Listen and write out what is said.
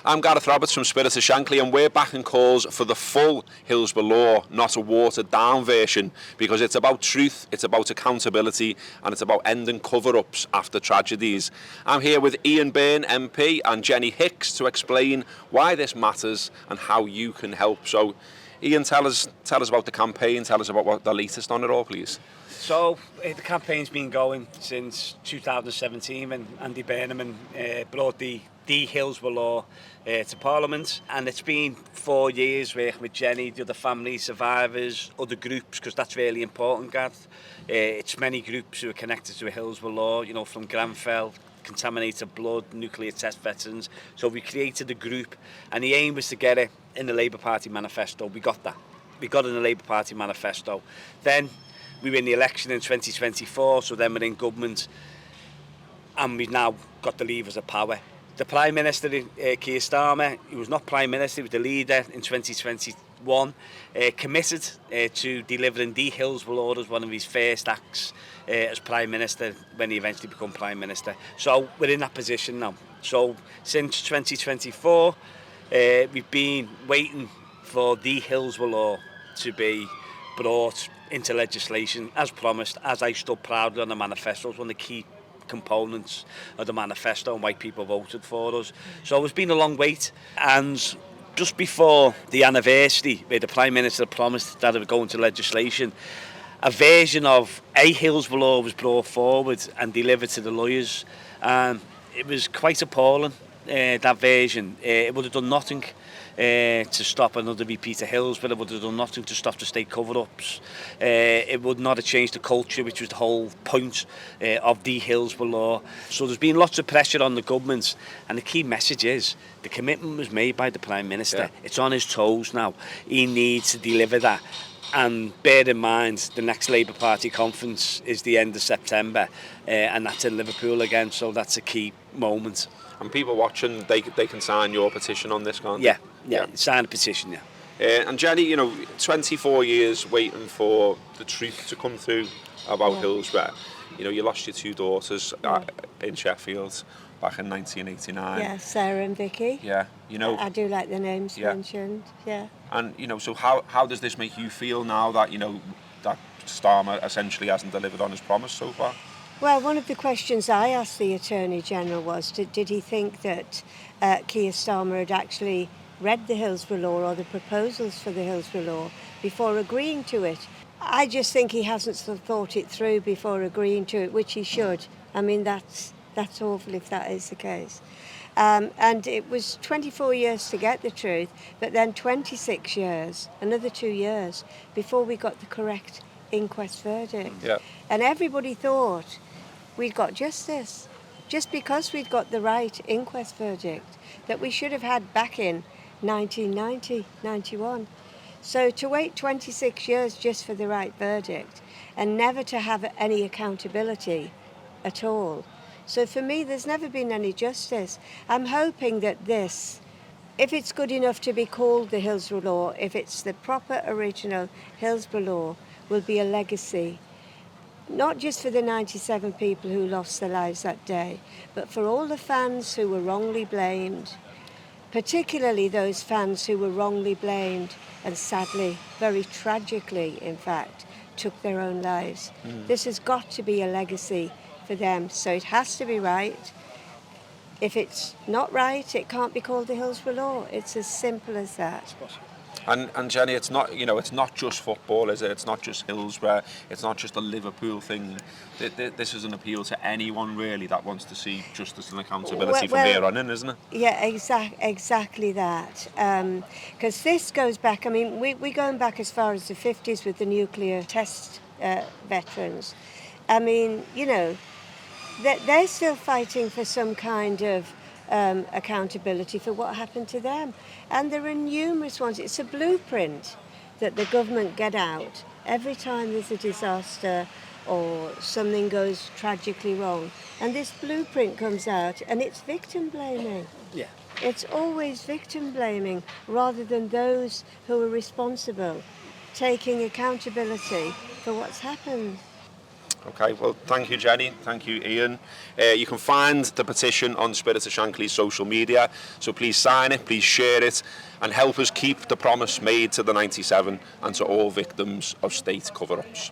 I'm Gareth Roberts from Spirit of Shankly, and we're backing calls for the full Hillsborough Law, not a watered down version, because it's about truth, it's about accountability, and it's about ending cover-ups after tragedies. I'm here with Byrne MP and Jenni Hicks to explain why this matters and how you can help. So, Ian, tell us about the campaign, tell us about what the latest on it all, please. So the campaign's been going since 2017 when Andy Byrne brought the Hillsborough Law to Parliament, and it's been 4 years working with Jenni, the other family survivors, other groups, because that's really important, Gareth. It's many groups who are connected to a Hillsborough Law, you know, from Grenfell, contaminated blood, nuclear test veterans. So we created a group, and the aim was to get it in the Labour Party manifesto. We got that. We got it in the Labour Party manifesto. Then we win the election in 2024, so then we're in government, and we've now got the levers of power. The Prime Minister, Keir Starmer, he was not Prime Minister, he was the leader in 2021, committed to delivering the Hillsborough Law as one of his first acts as Prime Minister when he eventually became Prime Minister. So we're in that position now. So since 2024, we've been waiting for the Hillsborough Law to be brought into legislation, as promised, as I stood proudly on the manifesto. It's one of the key components of the manifesto and why people voted for us. So it's been a long wait, and just before the anniversary where the Prime Minister promised that it would go into legislation, a version of a Hillsborough Law was brought forward and delivered to the lawyers. It was quite appalling, that version. It would have done nothing to stop another repeat of Hillsborough. It would have done nothing to stop the state cover-ups. It would not have changed the culture, which was the whole point of the Hillsborough Law. So there's been lots of pressure on the government, and the key message is the commitment was made by the Prime Minister. Yeah. It's on his toes now. He needs to deliver that. And bear in mind, the next Labour Party conference is the end of September, and that's in Liverpool again, so that's a key moment. And people watching, they can sign your petition on this, can't they? Yeah, sign a petition, yeah. And Jenni, you know, 24 years waiting for the truth to come through about Hillsborough. You know, you lost your two daughters in Sheffield back in 1989. Yeah, Sarah and Vicky. Yeah, you know. I do like the names mentioned, yeah. And, you know, so how does this make you feel now that, you know, that Starmer essentially hasn't delivered on his promise so far? Well, one of the questions I asked the Attorney General was, did he think that Keir Starmer had actually read the Hillsborough Law or the proposals for the Hillsborough Law before agreeing to it? I just think he hasn't thought it through before agreeing to it, which he should. I mean, that's awful if that is the case. And it was 24 years to get the truth, but then 26 years, another 2 years, before we got the correct inquest verdict. Yeah. And everybody thought we'd got justice, just because we'd got the right inquest verdict that we should have had back in 1990, 91. So to wait 26 years just for the right verdict and never to have any accountability at all. So for me, there's never been any justice. I'm hoping that this, if it's good enough to be called the Hillsborough Law, if it's the proper original Hillsborough Law, will be a legacy, not just for the 97 people who lost their lives that day, but for all the fans who were wrongly blamed, particularly those fans who were wrongly blamed and sadly, very tragically, in fact, took their own lives. This has got to be a legacy for them, so it has to be right. If it's not right, it can't be called the Hillsborough Law. It's as simple as that. And Jenni, it's not, you know, it's not just football, is it? It's not just Hillsborough. It's not just a Liverpool thing. This is an appeal to anyone really that wants to see justice and accountability from here on in, isn't it? Yeah, exactly that. Because this goes back. I mean, we're going back as far as the 50s with the nuclear test veterans. I mean, you know, they're still fighting for some kind of accountability for what happened to them. And there are numerous ones. It's a blueprint that the government get out every time there's a disaster or something goes tragically wrong. And this blueprint comes out and it's victim blaming. Yeah. It's always victim blaming rather than those who are responsible taking accountability for what's happened. Okay, well, thank you, Jenni. Thank you, Ian. You can find the petition on Spirit of Shankly's social media, so please sign it, please share it, and help us keep the promise made to the 97 and to all victims of state cover-ups.